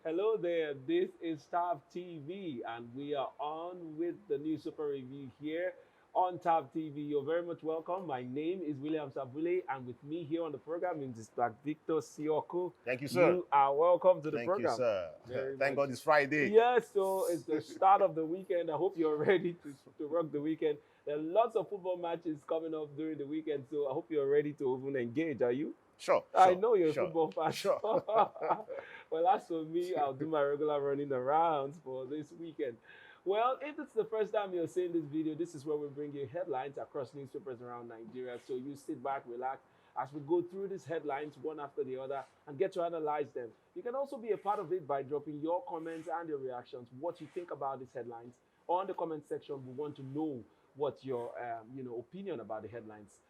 Hello there, this is Tab TV, and we are on with the new super review here on Tab TV. You're very much welcome. My name is William Sabule, and with me here on the program is Black Victor Sioko. Thank you, sir. You are welcome to the Thank you, program. sir. Very Thank much. God it's Friday. Yes, so it's the start of the weekend. I hope you're ready to rock the weekend. There are lots of football matches coming up during the weekend, so I hope you're ready to even engage. Are you? Sure. I know you're a sure, football fan. Sure. Well, as for me, I'll do my regular running arounds for this weekend. Well, if it's the first time you're seeing this video, this is where we bring you headlines across newspapers around Nigeria. So you sit back, relax, as we go through these headlines one after the other and get to analyze them. You can also be a part of it by dropping your comments and your reactions, what you think about these headlines. On the comment section, we want to know what your opinion about the headlines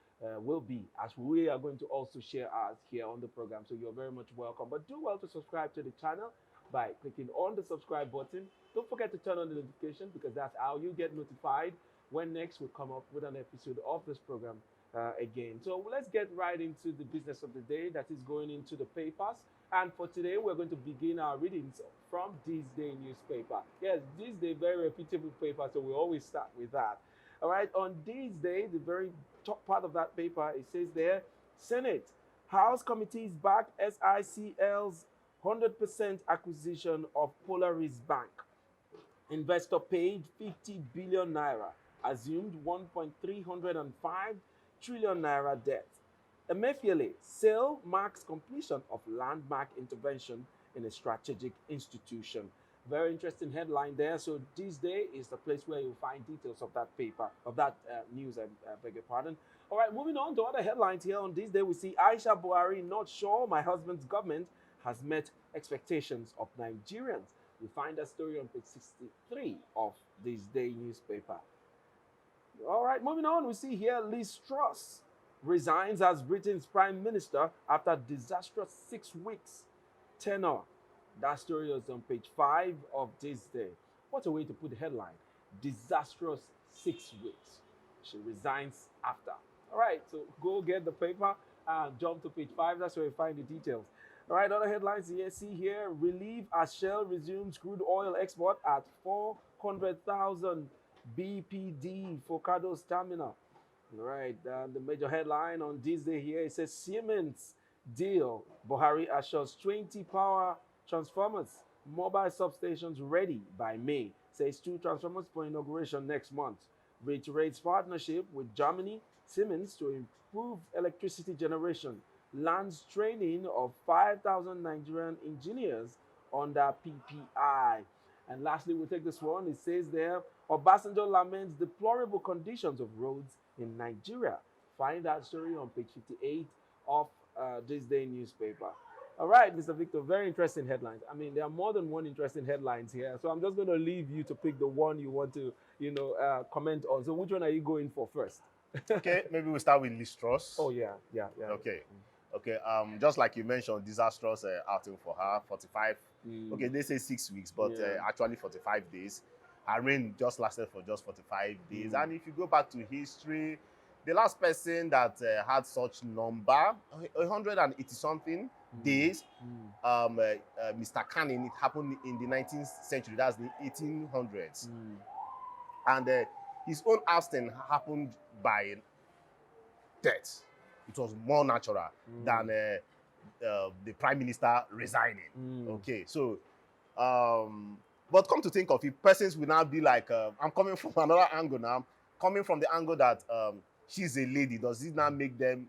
will be, as we are going to also share ours here on the program. So you're very much welcome. But do well to subscribe to the channel by clicking on the subscribe button. Don't forget to turn on the notification, because that's how you get notified when next we come up with an episode of this program again. So let's get right into the business of the day that is going into the papers. And for today, we're going to begin our readings from This Day newspaper. Yes, This Day, very reputable paper, so we always start with that. All right, on This Day, the very top part of that paper, it says there, Senate, House committees back SICL's 100% acquisition of Polaris Bank. Investor paid 50 billion naira, assumed 1.305 trillion naira debt. Emefiele, sale marks completion of landmark intervention in a strategic institution. Very interesting headline there. So This Day is the place where you'll find details of that paper, of that news, I beg your pardon. All right, moving on to other headlines here on This Day, we see Aisha Buhari, not sure my husband's government has met expectations of Nigerians. You find that story on page 63 of This Day newspaper. All right, moving on, we see here Truss resigns as Britain's prime minister after disastrous 6 weeks tenure. That story is on page 5 of This Day. What a way to put the headline. Disastrous 6 weeks. She resigns after. All right, so go get the paper and jump to page 5. That's where you find the details. All right, other headlines here. See here, relief as Shell resumes crude oil export at 400,000 BPD for Cado's terminal. All right, the major headline on This Day here, it says Siemens deal. Buhari assures 20 power transformers, mobile substations ready by May. Says 2 transformers for inauguration next month. Reiterates partnership with Germany, Siemens to improve electricity generation. Lands training of 5,000 Nigerian engineers under PPI. And lastly, we'll take this one. It says there, Obasanjo laments deplorable conditions of roads in Nigeria. Find that story on page 58 of This Day newspaper. All right, Mr. Victor, very interesting headlines. I mean, there are more than one interesting headlines here. So I'm just going to leave you to pick the one you want to, comment on. So which one are you going for first? Okay, maybe we'll start with Truss. Oh, yeah. Okay. Okay, just like you mentioned, disastrous outing for her, 45. Okay, they say 6 weeks, but actually 45 days. Her reign just lasted for just 45 days. And if you go back to history, the last person that had such number, 180-something days, Mr. Canning, it happened in the 19th century, that's the 1800s. And his own ousting happened by death. It was more natural than the prime minister resigning. Okay, so, but come to think of it, persons will now be like, I'm coming from another angle now. Coming from the angle that she's a lady, does this now make them,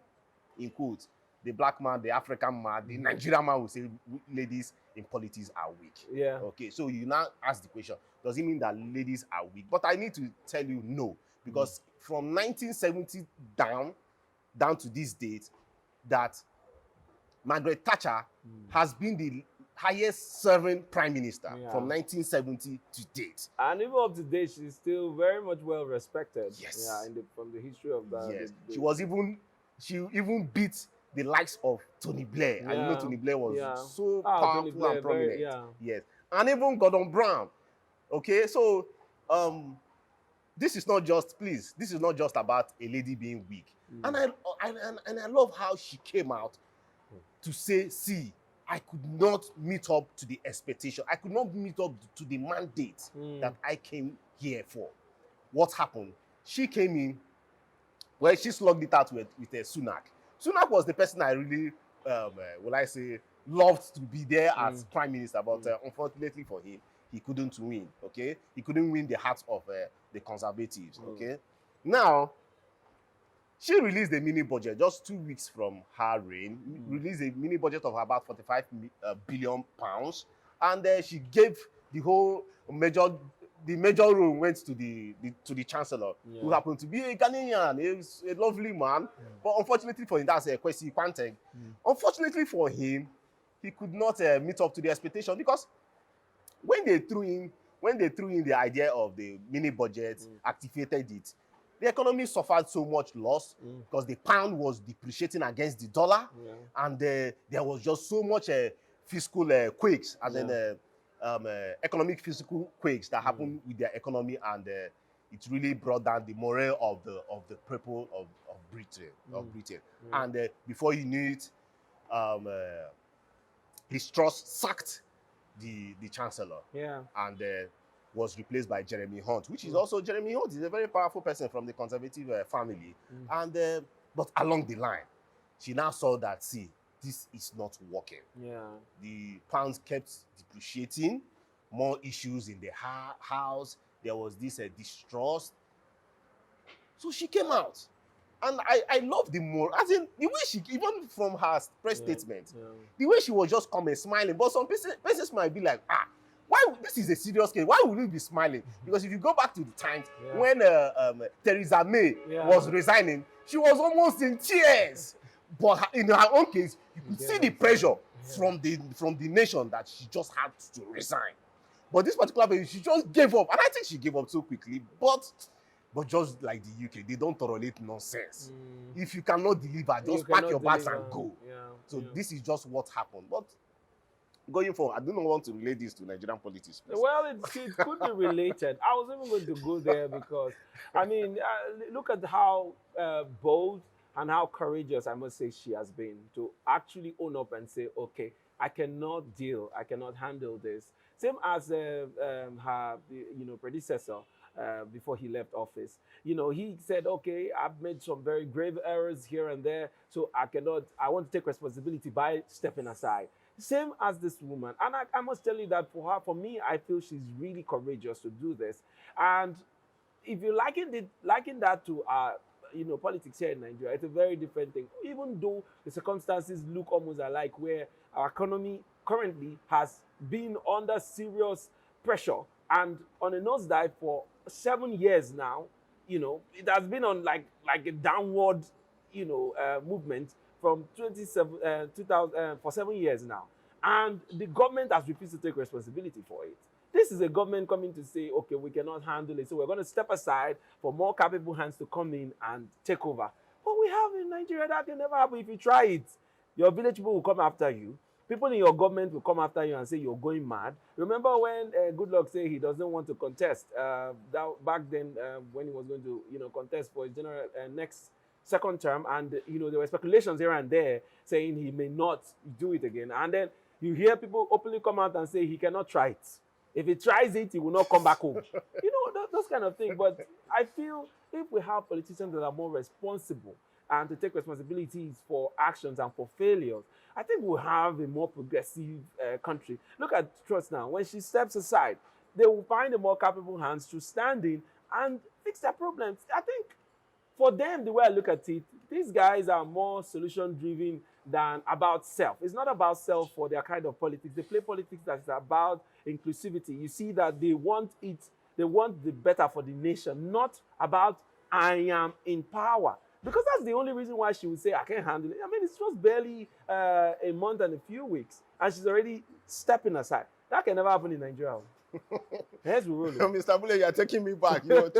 in quotes, the black man, the African man, the Nigerian man will say ladies in politics are weak? Yeah. Okay, so you now ask the question, does it mean that ladies are weak? But I need to tell you no, because from 1970 down to this date, that Margaret Thatcher has been the highest serving prime minister from 1970 to date. And even up to date, she's still very much well respected. Yes. Yeah, from the history of that. Yes. She even beat the likes of Tony Blair. And you know Tony Blair was so powerful and prominent. Yes. And even Gordon Brown. Okay, so this is not just about a lady being weak. And I love how she came out to say, see, I could not meet up to the expectation. I could not meet up to the mandate that I came here for. What happened? She came in, well, she slugged it out with Sunak. Sunak was the person I really, will I say, loved to be there as prime minister, but unfortunately for him, he couldn't win, okay? He couldn't win the hearts of the conservatives, okay? Now, she released a mini budget just 2 weeks from her reign, released a mini budget of about 45 billion pounds, and she gave the whole major role went to the chancellor, who happened to be a Ghanaian, a lovely man, but unfortunately for him, that's Kwesi Kwantek. Unfortunately for him, he could not meet up to the expectation, because when they threw in the idea of the mini budget, activated it, the economy suffered so much loss because the pound was depreciating against the dollar, and there was just so much fiscal quakes, as in economic fiscal quakes that happened with their economy, and it really brought down the morale of the people of Britain. And before you knew it, his Truss sacked the chancellor, and was replaced by Jeremy Hunt, which is also, Jeremy Hunt is a very powerful person from the conservative family. And but along the line, she now saw that, see, this is not working. The pounds kept depreciating, more issues in the house. There was this distrust. So she came out. And I love the more, as in the way she, even from her press statement, the way she was just coming, smiling. But some persons might be like, why, this is a serious case, why would you be smiling? Because if you go back to the times when Theresa May was resigning, she was almost in tears. But in her own case, you could see the pressure from the nation that she just had to resign. But this particular person, she just gave up. And I think she gave up so quickly. But just like the UK, they don't tolerate nonsense. If you cannot deliver, just pack your bags and go. So this is just what happened. But going forward, I do not want to relate this to Nigerian politics. Please. Well, it could be related. I was even going to go there because, I mean, look at how bold and how courageous, I must say, she has been to actually own up and say, okay, I cannot handle this. Same as her, predecessor before he left office. He said, okay, I've made some very grave errors here and there, so I want to take responsibility by stepping aside. Same as this woman. And I must tell you that for me, I feel she's really courageous to do this. And if you liken that to politics here in Nigeria, it's a very different thing. Even though the circumstances look almost alike, where our economy currently has been under serious pressure and on a nosedive for 7 years now, it has been on like a downward, movement from 2000 for 7 years now. And the government has refused to take responsibility for it. This is a government coming to say, okay, we cannot handle it, so we're going to step aside for more capable hands to come in and take over. But we have in Nigeria that can never happen. If you try it, your village people will come after you. People in your government will come after you and say you're going mad. Remember when Goodluck said he doesn't want to contest back then when he was going to contest for his general second term, and there were speculations here and there saying he may not do it again. And then you hear people openly come out and say he cannot try it. If he tries it, he will not come back home. Those kind of things. But I feel if we have politicians that are more responsible and to take responsibilities for actions and for failures, I think we'll have a more progressive country. Look at Truss now. When she steps aside, they will find a more capable hands to stand in and fix their problems. I think for them, the way I look at it, these guys are more solution-driven than about self. It's not about self for their kind of politics. They play politics that's about inclusivity. You see that they want the better for the nation, not about I am in power. Because that's the only reason why she would say, I can't handle it. I mean, it's just barely a month and a few weeks, and she's already stepping aside. That can never happen in Nigeria. Yes, we will. Mr. Bule, you are taking me back. You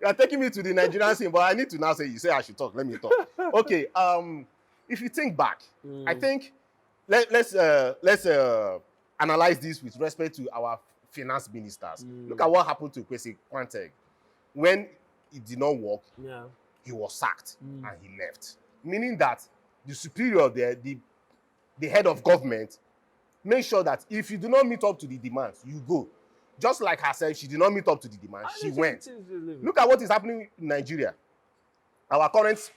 are taking me to the Nigerian scene, but I need to now say, you say I should talk. Let me talk. Okay. If you think back, I think let's analyze this with respect to our finance ministers. Look at what happened to Kwesi Kwantek. When it did not work, he was sacked and he left. Meaning that the superior there, the head of government, make sure that if you do not meet up to the demands, you go. Just like herself, she did not meet up to the demand, she went. Look at what is happening in Nigeria. Our current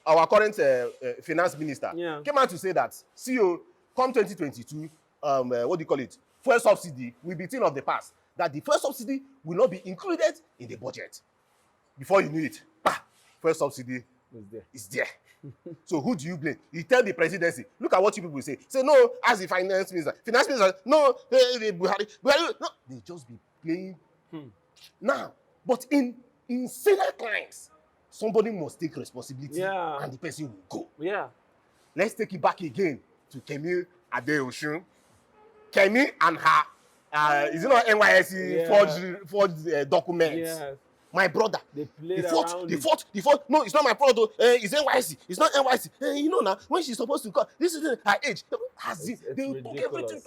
finance minister came out to say that, CEO, come 2022, what do you call it? Fuel subsidy will be thing of the past. That the fuel subsidy will not be included in the budget. Before you knew it, fuel subsidy is there. So who do you blame? You tell the presidency. Look at what you people say. Say no, as the finance minister. Finance minister, no, Buhari, no. They just be playing. Now, but in senior crimes, somebody must take responsibility, and the person will go. Yeah. Let's take it back again to Kemi Adeosun. Kemi and her, is it not NYSC forged documents? Yes. My brother, they fought. No, it's not my brother. It's NYC. It's not NYC. You know now, when she's supposed to come, this is her age. They will talk everything.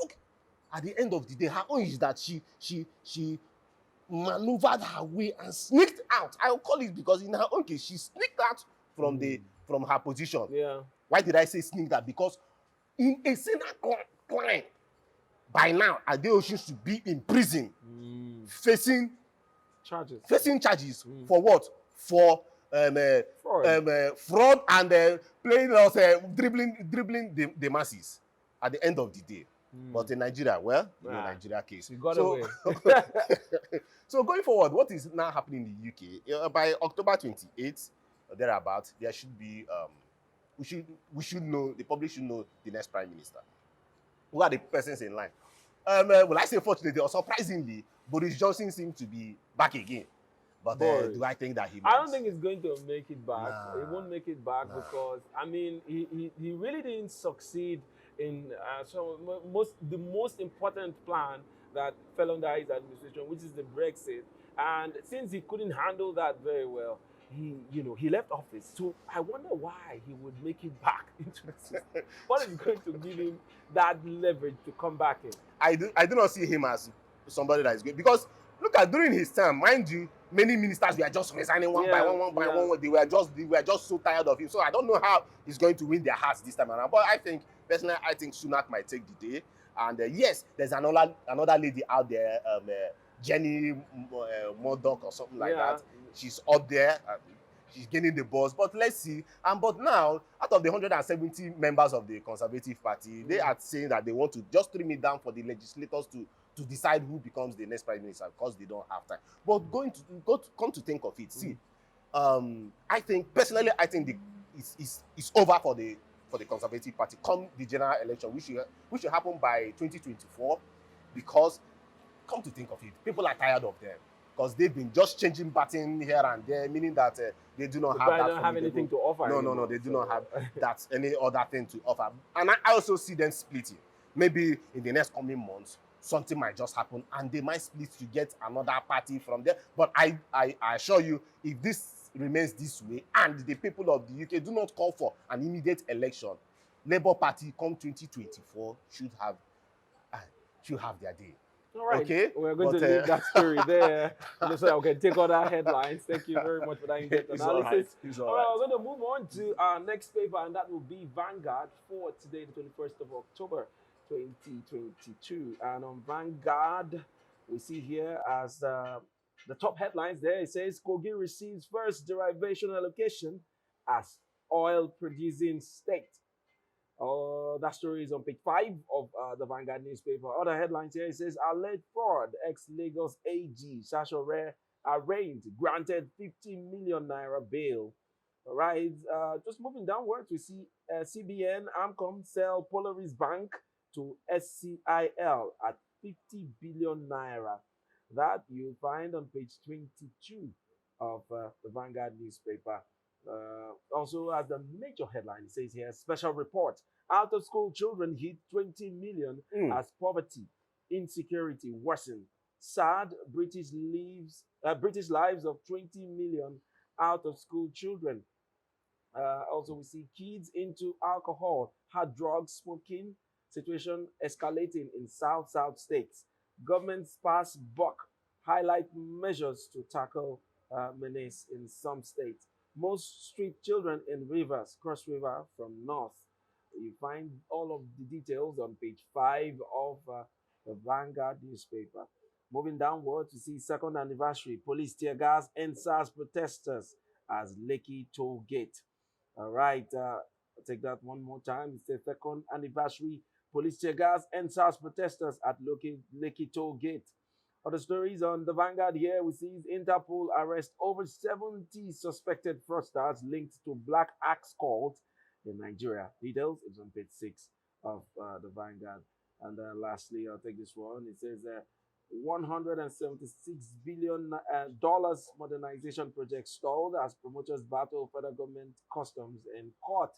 At the end of the day, her own is that she maneuvered her way and sneaked out. I will call it because in her own case, she sneaked out from her position. Yeah. Why did I say sneaked out? Because in a Senate crime, by now, Adeosun should be in prison, facing charges for what? For fraud and playing us, dribbling the masses at the end of the day. But in Nigeria, well, in Nigeria case. You got away. So going forward, what is now happening in the UK? By October 28th, or thereabout, there should be, we should know, the public should know the next prime minister. Who are the persons in line? Well, I say fortunately or surprisingly, Boris Johnson seems to be back again. But do I think that he I don't think he's going to make it back. He won't make it back because, I mean, he really didn't succeed in the most important plan that fell under his administration, which is the Brexit. And since he couldn't handle that very well, he left office. So I wonder why he would make it back into the system. What is going to give him that leverage to come back in? I do not see him as somebody that is good, because look at during his time, mind you, many ministers were just resigning one by one. They were just so tired of him. So I don't know how he's going to win their hearts this time around. But I think personally, Sunak might take the day. And yes, there's another lady out there, Jenny Murdoch or something like that. She's up there. She's gaining the buzz. But let's see. But now, out of the 170 members of the Conservative Party, they are saying that they want to just trim it down for the legislators to decide who becomes the next prime minister, because they don't have time. But come to think of it, see, I think personally, it's over for the Conservative Party come the general election, which should happen by 2024, because come to think of it, people are tired of them because they've been just changing baton here and there, meaning that they do not have anything to offer. No, they do not have that any other thing to offer. And I also see them splitting. Maybe in the next coming months, something might just happen and they might split to get another party from there. But I assure you, if this remains this way and the people of the UK do not call for an immediate election, Labour Party come 2024 should have their day. All right. Okay. We're going to leave that story there. So we can take other headlines. Thank you very much for that in-depth analysis. All right. We're going to move on to our next paper, and that will be Vanguard for today, the 21st of October, 2022. And on Vanguard, we see here as the top headlines there, it says Kogi receives first derivation allocation as oil-producing state. That story is on page 5 of the Vanguard newspaper. Other headlines here, it says alleged fraud, ex-Lagos AG Sashore arraigned, granted 50 million naira bail. All right, just moving downwards, we see CBN Amcom sell Polaris Bank to SCIL at 50 billion naira. That you'll find on page 22 of the Vanguard newspaper. Also, as the major headline, it says here, special report, out of school children hit 20 million as poverty, insecurity worsen. Sad, British lives of 20 million out of school children. Also, we see kids into alcohol, hard drugs, smoking, situation escalating in South states. Governments pass buck, highlight measures to tackle menace in some states. Most street children in rivers, cross river from north. You find all of the details on page 5 of the Vanguard newspaper. Moving downward to see second anniversary, police tear gas SARS protesters as Lekki toll gate. All right, I'll take that one more time. It's the second anniversary, police tear gas SARS protesters at Lekki toll gate. Other stories on the Vanguard here, we see Interpol arrest over 70 suspected fraudsters linked to black axe cult in Nigeria. Details is on page 6 of the Vanguard. And lastly, I'll take this one. It says $176 billion modernization project stalled as promoters battle federal government customs in court.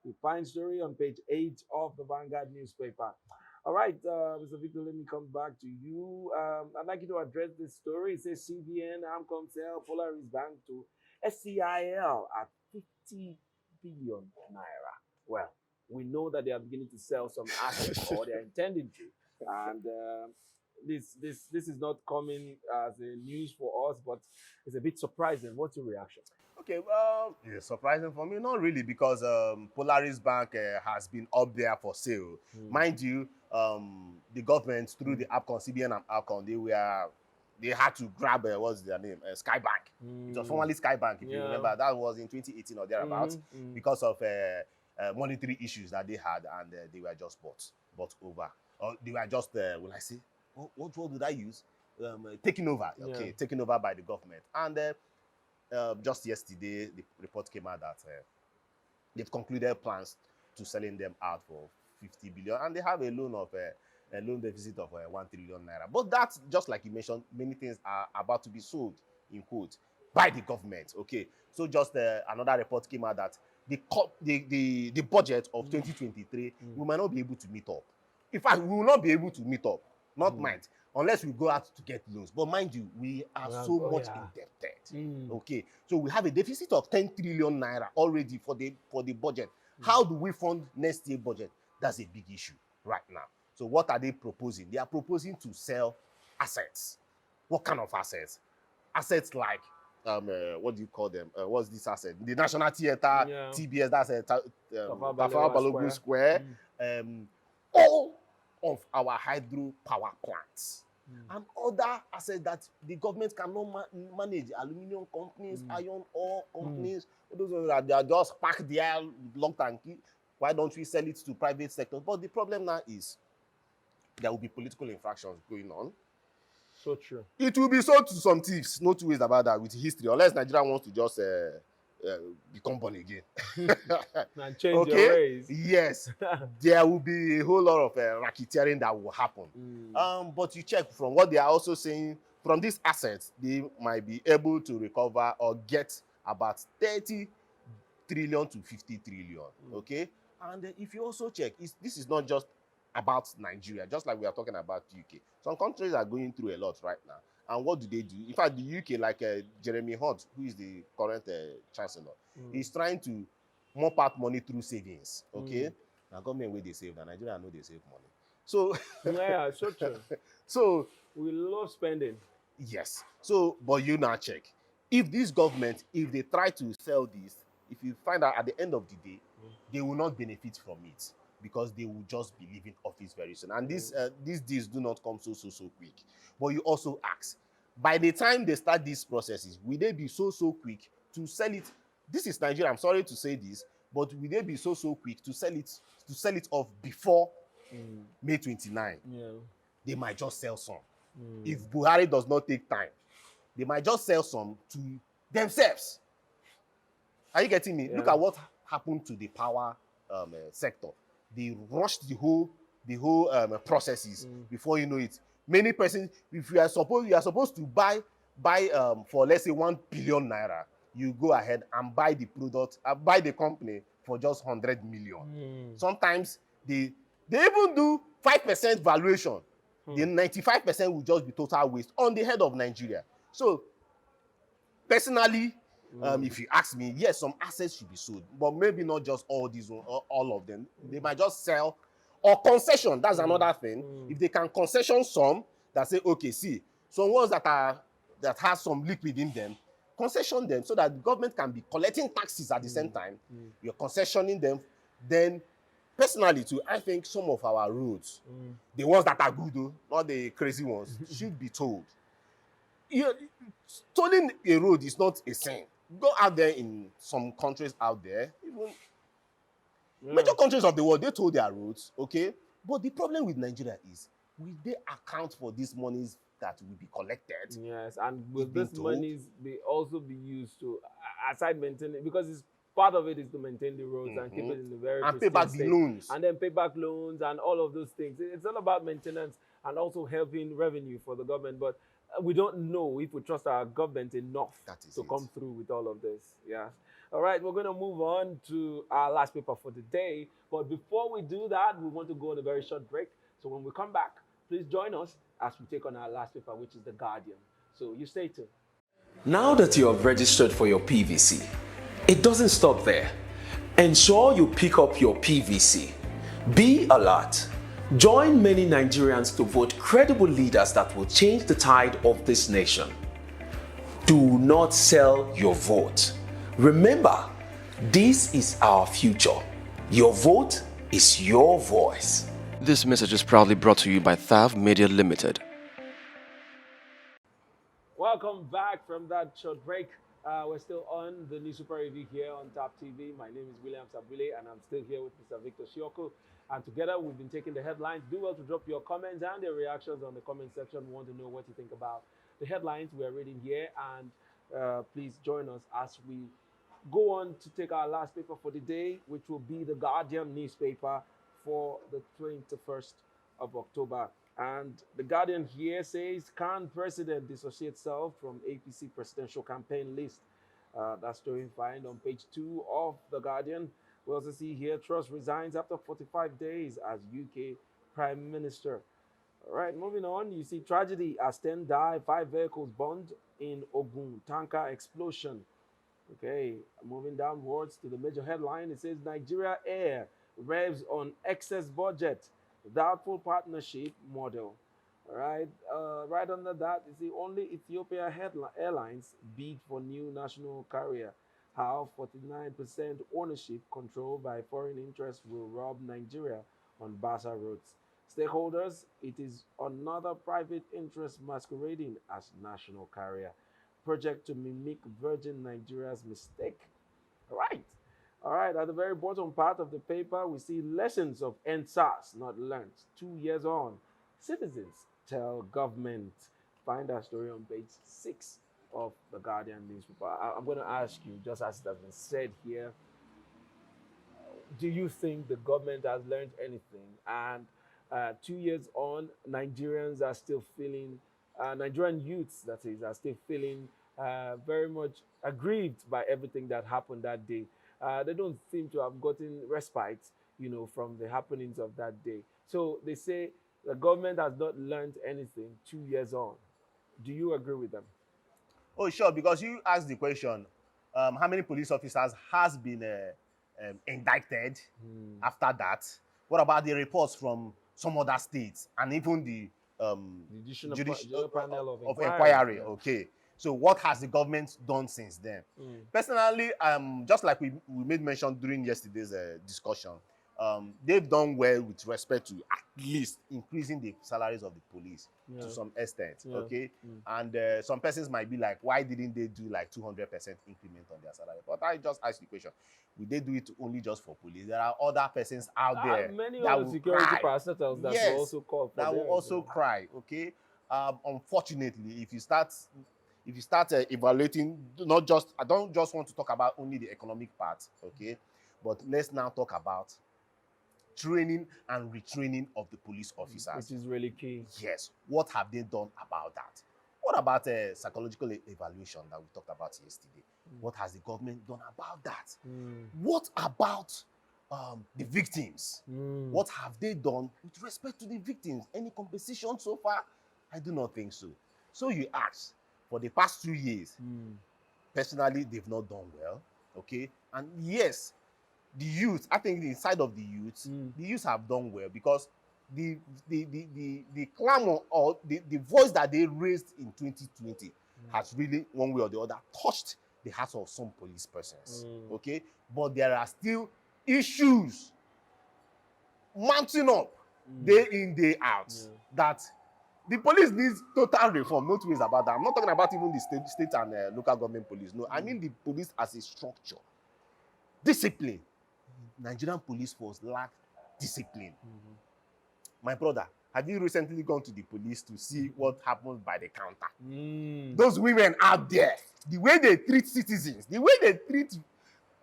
We find story on page 8 of the Vanguard newspaper. All right, Mr. Victor, let me come back to you. I'd like you to address this story. It says CBN, Amcom sell Polaris Bank to SCIL at 50 billion naira. Well, we know that they are beginning to sell some assets, or they are intending to. And this is not coming as a news for us, but it's a bit surprising. What's your reaction? Okay, well, it's surprising for me, not really, because Polaris Bank has been up there for sale. Mind you, the government through the APCON, CBN and APCON, they had to grab what's their name, Skybank. It was formerly Skybank, if you remember. That was in 2018 or thereabouts, because of monetary issues that they had, and they were just bought over. Or they were just, will I say, what word did I use? Taken over. Okay, taken over by the government. And just yesterday, the report came out that they've concluded plans to selling them out for 50 billion, and they have a loan deficit of 1 trillion naira. But that's just like you mentioned, many things are about to be sold, in quote, by the government. Okay, so just another report came out that the budget of 2023 we might not be able to meet up. In fact, we will not be able to meet up. Not mind, unless we go out to get loans. But mind you, we are so much indebted. Okay, so we have a deficit of 10 trillion naira already for the budget. How do we fund next year's budget? That's a big issue right now. So what are they proposing? They are proposing to sell assets. What kind of assets? Assets like what do you call them? What's this asset? The National Theatre, TBS. That's Tafawa Balogun Square. All of our hydro power plants and other assets that the government cannot manage. Aluminium companies, iron ore companies, those that they are just packed there, locked and key. Why don't we sell it to private sector? But the problem now is there will be political infractions going on. So true. It will be sold to some thieves. No two ways about that with history. Unless Nigeria wants to just become born again and change your ways. Yes, there will be a whole lot of racketeering that will happen. But you check from what they are also saying, from these assets, they might be able to recover or get about 30 trillion to 50 trillion. Okay, and if you also check, this is not just about Nigeria, just like we are talking about UK. Some countries are going through a lot right now. And what do they do? In fact, the UK, like Jeremy Hunt, who is the current chancellor, is trying to mop out money through savings. Okay, now government where they save, now Nigeria know they save money. So yeah, so true. So we love spending. Yes. So, but you now check if this government, if they try to sell this, if you find out at the end of the day, they will not benefit from it, because they will just be leaving office very soon. And these deals do not come so quick. But you also ask, by the time they start these processes, will they be so quick to sell it? This is Nigeria, I'm sorry to say this, but will they be so quick to sell it off before May 29? Yeah. They might just sell some. If Buhari does not take time, they might just sell some to themselves. Are you getting me? Yeah. Look at what happened to the power sector. They rushed the whole processes before you know it. Many persons, if you are supposed to buy for, let's say, 1 billion naira, you go ahead and buy the product, buy the company for just 100 million. Sometimes they even do 5% valuation. The 95% will just be total waste on the head of Nigeria. So, personally, if you ask me, yes, some assets should be sold, but maybe not just all of them. They might just sell or concession. That's another thing. If they can concession some that say, okay, see, some ones that has some liquid in them, concession them so that the government can be collecting taxes at the same time. You're concessioning them, then personally too, I think some of our roads, the ones that are good though, not the crazy ones, should be told. Tolling a road is not a sin. Go out there in some countries out there, even major countries of the world, they told their roads, okay? But the problem with Nigeria is, will they account for these monies that will be collected? Yes, and will this monies be also be used to, aside maintaining, because it's part of it is to maintain the roads and keep it in a very and pay back state, the loans, and then pay back loans and all of those things. It's all about maintenance and also helping revenue for the government. But we don't know if we trust our government enough to come through with all of this. Yes. All right, we're going to move on to our last paper for the day. But before we do that, we want to go on a very short break. So when we come back, please join us as we take on our last paper, which is The Guardian. So you stay tuned. Now that you have registered for your PVC, it doesn't stop there. Ensure you pick up your PVC. Be alert. Join many Nigerians to vote credible leaders that will change the tide of this nation. Do not sell your vote. Remember, this is our future. Your vote is your voice. This message is proudly brought to you by Thav Media Limited. Welcome back from that short break. We're still on the New Super Review here on Top TV. My name is William Sabule, and I'm still here with Mr. Victor Shioko. And together, we've been taking the headlines. Do well to drop your comments and your reactions on the comment section. We want to know what you think about the headlines we are reading here. And please join us as we go on to take our last paper for the day, which will be the Guardian newspaper for the 21st of October. And the Guardian here says, can president dissociate self from APC presidential campaign list? That story you find on page 2 of the Guardian. We also see here, Truss resigns after 45 days as UK Prime Minister. All right, moving on, you see tragedy as 10 die, 5 vehicles burned in Ogun, tanker explosion. Okay, moving downwards to the major headline, it says Nigeria Air revs on excess budget, doubtful partnership model. All right, right under that, you see only Ethiopia Airlines bid for new national carrier. How 49% ownership controlled by foreign interests will rob Nigeria on Basa roads. Stakeholders, it is another private interest masquerading as national carrier. Project to mimic Virgin Nigeria's mistake. All right, at the very bottom part of the paper, we see lessons of NSAS not learned. 2 years on, citizens tell government. Find that story on page 6 of the Guardian newspaper. I'm going to ask you, just as it has been said here, do you think the government has learned anything? And 2 years on, Nigerians are still feeling, Nigerian youths, that is, are still feeling very much aggrieved by everything that happened that day. They don't seem to have gotten respite, from the happenings of that day. So they say the government has not learned anything 2 years on. Do you agree with them? Oh, sure, because you asked the question, how many police officers has been indicted after that? What about the reports from some other states and even the judicial panel of inquiry? Yeah. Okay. So what has the government done since then? Personally, just like we made mention during yesterday's discussion, they've done well with respect to at least increasing the salaries of the police to some extent, okay? And some persons might be like, why didn't they do like 200% increment on their salary? But I just ask the question, will they do it only just for police? There are other persons out there many that other will security cry. parastatals that will also call for that will also cry, okay? Unfortunately, if you start evaluating, I don't just want to talk about only the economic part, okay? But let's now talk about training and retraining of the police officers. Which is really key. Yes. What have they done about that? What about psychological evaluation that we talked about yesterday? What has the government done about that? What about the victims? What have they done with respect to the victims? Any compensation so far? I do not think so. So you ask, for the past 2 years, personally, they've not done well, okay? And yes, the youth, I think the side of the youth have done well because the clamor or the voice that they raised in 2020 has really, one way or the other, touched the hearts of some police persons, okay? But there are still issues mounting up day in, day out. That the police needs total reform. No two ways about that. I'm not talking about even the state and local government police. No, I mean the police as a structure. Discipline. Nigerian police force lack discipline. My brother, have you recently gone to the police to see what happens by the counter? Those women out there, the way they treat citizens, the way they treat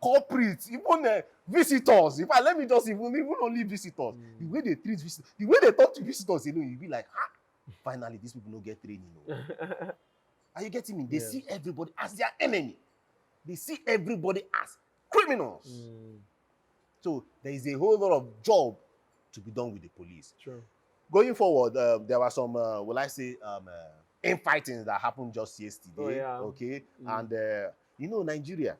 corporates, even visitors. In fact, let me just even only visitors. The way they treat visitors, the way they talk to visitors, you'll be like, finally, these people don't get training. Are you getting me? They see everybody as their enemy. They see everybody as criminals. So there is a whole lot of job to be done with the police. Sure. Going forward, there were some, infighting that happened just yesterday. Okay, and Nigeria.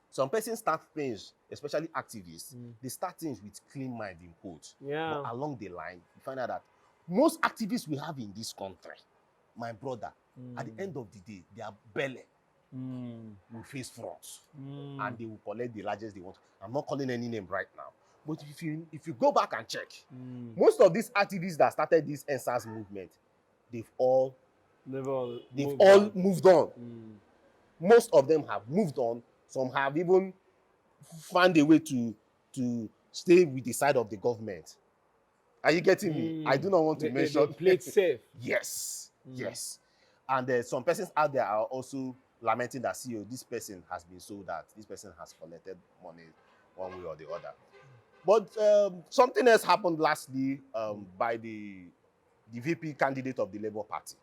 Some persons start things, especially activists. They start things with clean mind in quotes. But along the line, you find out that most activists we have in this country, my brother, at the end of the day, their belly will face front, and they will collect the largest they want. I'm not calling any name right now, but if you go back and check, most of these activists that started this NSAS movement, they've all moved on. Most of them have moved on. Some have even found a way to stay with the side of the government. Are you getting me? I do not want to mention. They played safe. Yes. And some persons out there are also lamenting that, this person has been sold out. This person has collected money one way or the other. But something else happened lastly by the VP candidate of the Labour Party.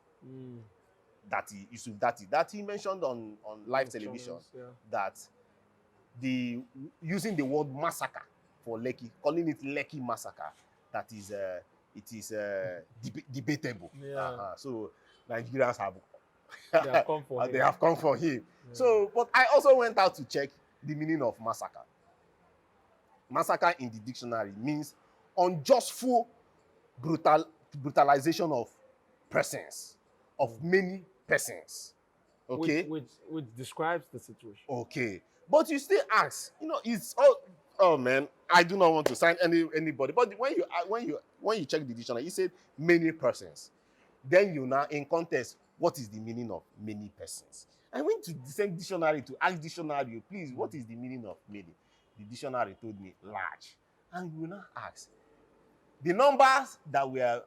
That he mentioned on live television, that using the word massacre for Lekki, calling it Lekki massacre, that is it is debatable. So Nigerians have come for him. So, but I also went out to check the meaning of massacre. Massacre in the dictionary means unjustful brutalization of persons, of many persons. Okay, which describes the situation. Okay, but you still ask, it's oh man, I do not want to sign anybody. But when you check the dictionary, it said many persons. Then you now in context, what is the meaning of many persons? I went to the same dictionary to ask dictionary, please, what is the meaning of many? The dictionary told me large, and you now ask, the numbers that were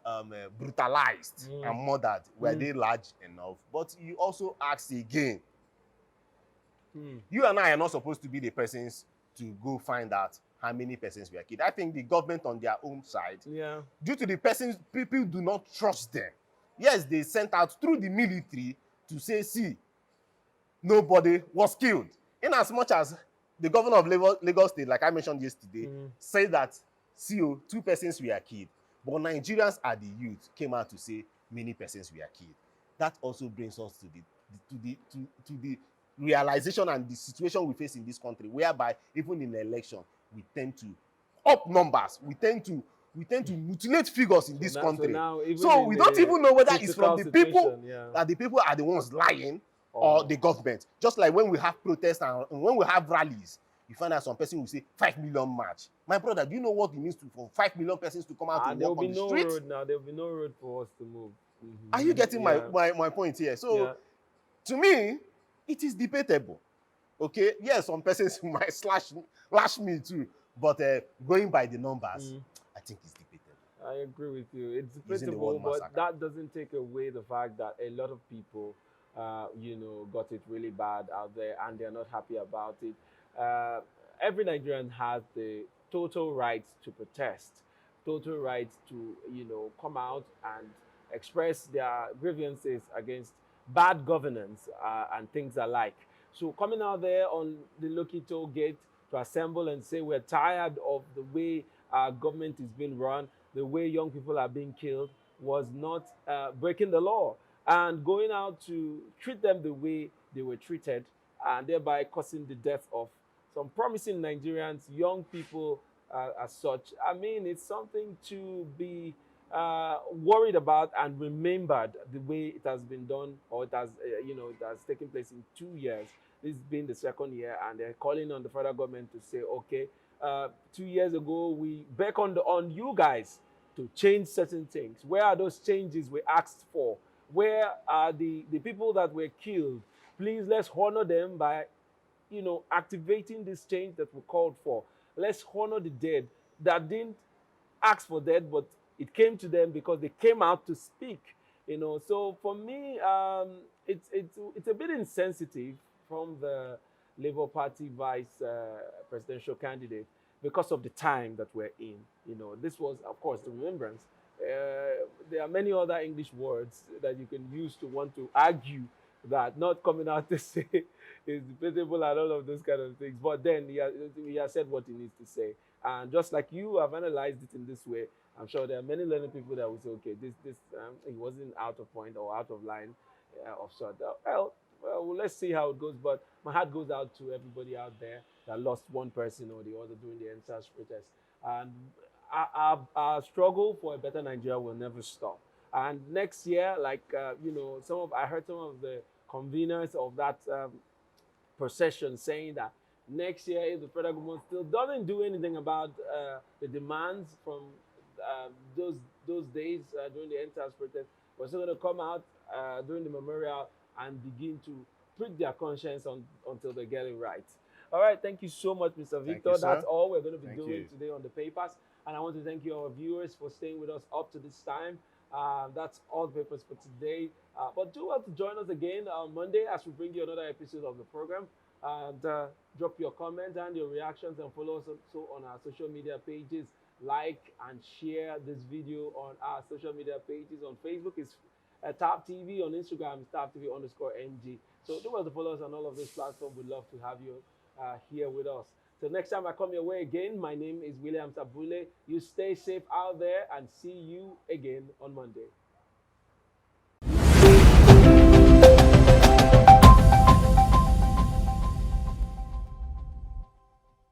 brutalized and murdered, were they large enough? But you also ask again, you and I are not supposed to be the persons to go find out how many persons were killed. I think the government on their own side, due to the persons, people do not trust them. Yes, they sent out through the military to say, see, nobody was killed. In as much as the governor of Lagos State, like I mentioned yesterday, said that, see, 2 persons were killed. But Nigerians at the youth came out to say many persons were killed. That also brings us to the realization and the situation we face in this country, whereby even in the election, we tend to up numbers. We tend to mutilate figures in this country. So we don't even know whether it's from the people that the people are the ones lying or the government. Just like when we have protests and when we have rallies, you find out some person will say 5 million march. My brother, do you know what it means for 5 million persons to come out and walk on the street? There will be no road for us to move. Are you getting my point here? So to me, it is debatable. Okay, yes, some persons might slash me too, but going by the numbers, I think it's debatable. I agree with you. It's debatable, but that doesn't take away the fact that a lot of people, got it really bad out there, and they're not happy about it. Every Nigerian has the total right to protest, total right to, come out and express their grievances against bad governance and things alike. So coming out there on the Loki toll gate to assemble and say we're tired of the way our government is being run, the way young people are being killed, was not breaking the law. And going out to treat them the way they were treated, and thereby causing the death of some promising Nigerians, young people as such. I mean, it's something to be worried about and remembered the way it has been done, or it has, it has taken place in 2 years. This has been the second year, and they're calling on the federal government to say, okay, 2 years ago, we beckoned on you guys to change certain things. Where are those changes we asked for? Where are the people that were killed? Please, let's honor them by, activating this change that we called for. Let's honor the dead that didn't ask for death, but it came to them because they came out to speak. So for me, it's a bit insensitive from the Labour Party vice presidential candidate because of the time that we're in. This was, of course, the remembrance. There are many other English words that you can use to want to argue that not coming out to say is debatable and all of those kind of things. But then he has said what he needs to say. And just like you have analyzed it in this way, I'm sure there are many learning people that will say, okay, this he wasn't out of point or out of line of sort. Well, let's see how it goes. But my heart goes out to everybody out there that lost one person or the other during the NSAS protest. And our struggle for a better Nigeria will never stop. And next year, like I heard some of the conveners of that procession saying that next year, if the federal government still doesn't do anything about the demands from those days during the NSAS protest, we're still going to come out during the memorial and begin to prick their conscience until they get it right. All right, thank you so much, Mr. Victor. you, That's all we're going to be Thank doing you. today on the papers. And I want to thank you, our viewers, for staying with us up to this time. That's all the papers for today. But do want to join us again on Monday as we bring you another episode of the program. And drop your comments and your reactions and follow us also on our social media pages. Like and share this video on our social media pages. On Facebook, it's TAP TV. On Instagram, it's TAP TV_NG. So do want to follow us on all of these platforms. We'd love to have you here with us. So next time I come your way again, my name is William Sabule. You stay safe out there and see you again on Monday.